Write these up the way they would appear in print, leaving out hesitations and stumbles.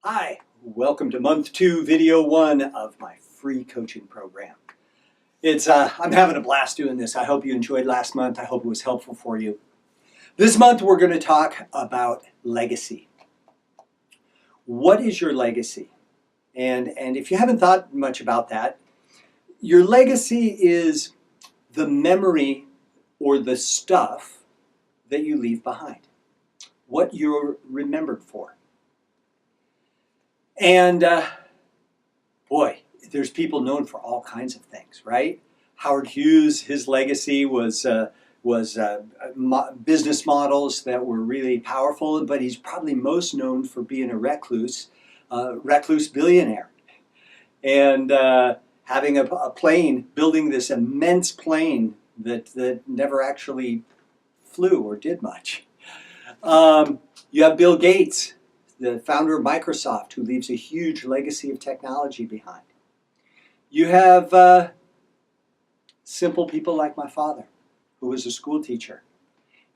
Hi, welcome to month 2, video 1 of my free coaching program. I'm having a blast doing this. I hope you enjoyed last month. I hope it was helpful for you. This month we're going to talk about legacy. What is your legacy? And if you haven't thought much about that, your legacy is the memory or the stuff that you leave behind. What you're remembered for. And boy, there's people known for all kinds of things, right? Howard Hughes, his legacy was business models that were really powerful, but he's probably most known for being a recluse billionaire. And having a plane, building this immense plane that never actually flew or did much. You have Bill Gates, the founder of Microsoft, who leaves a huge legacy of technology behind. You have simple people like my father, who was a school teacher.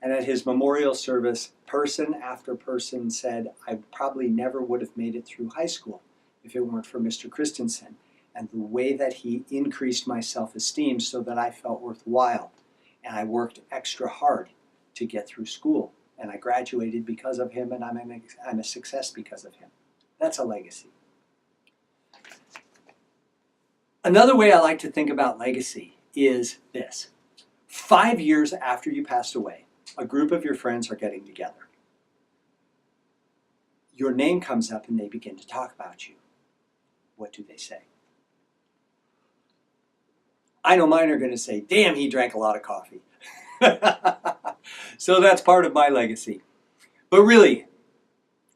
And at his memorial service, person after person said, I probably never would have made it through high school if it weren't for Mr. Christensen and the way that he increased my self-esteem so that I felt worthwhile. And I worked extra hard to get through school. And I graduated because of him, and I'm a success because of him. That's a legacy. Another way I like to think about legacy is this. 5 years after you passed away, a group of your friends are getting together. Your name comes up and they begin to talk about you. What do they say? I know mine are going to say, damn, he drank a lot of coffee. So that's part of my legacy. But really,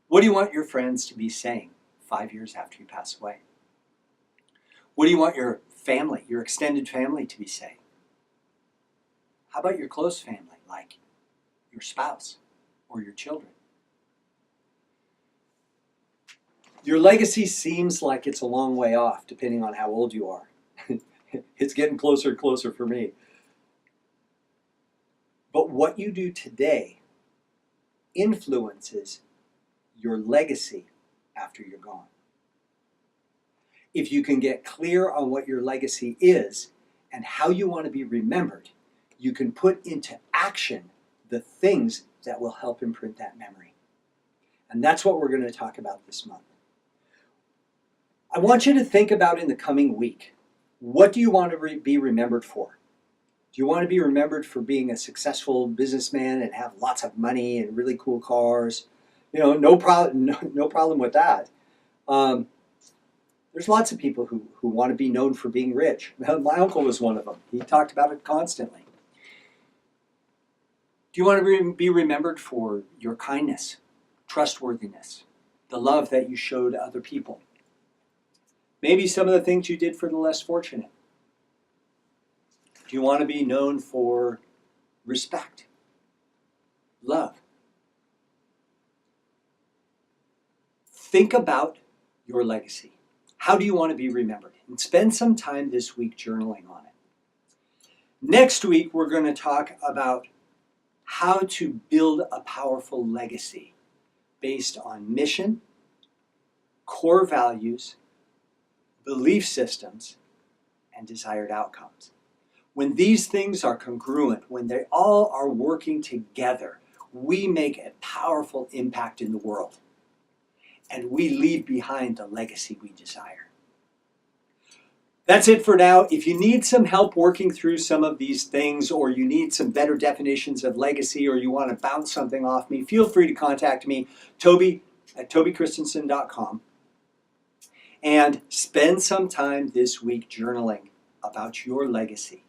what do you want your friends to be saying 5 years after you pass away? What do you want your family, your extended family, to be saying? How about your close family, like your spouse or your children? Your legacy seems like it's a long way off, depending on how old you are. It's getting closer and closer for me. But what you do today influences your legacy after you're gone. If you can get clear on what your legacy is and how you want to be remembered, you can put into action the things that will help imprint that memory. And that's what we're going to talk about this month. I want you to think about in the coming week, what do you want to be remembered for? Do you want to be remembered for being a successful businessman and have lots of money and really cool cars? You know, no problem with that. There's lots of people who want to be known for being rich. My uncle was one of them. He talked about it constantly. Do you want to be remembered for your kindness, trustworthiness, the love that you showed other people? Maybe some of the things you did for the less fortunate. Do you want to be known for respect, love? Think about your legacy. How do you want to be remembered? And spend some time this week journaling on it. Next week, we're going to talk about how to build a powerful legacy based on mission, core values, belief systems, and desired outcomes. When these things are congruent, when they all are working together, we make a powerful impact in the world. And we leave behind the legacy we desire. That's it for now. If you need some help working through some of these things, or you need some better definitions of legacy, or you want to bounce something off me, feel free to contact me, Toby at tobychristensen.com. And spend some time this week journaling about your legacy.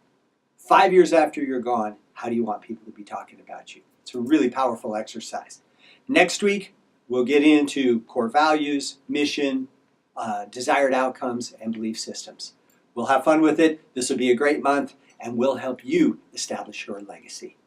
5 years after you're gone, how do you want people to be talking about you? It's a really powerful exercise. Next week, we'll get into core values, mission, desired outcomes, and belief systems. We'll have fun with it. This will be a great month, and we'll help you establish your legacy.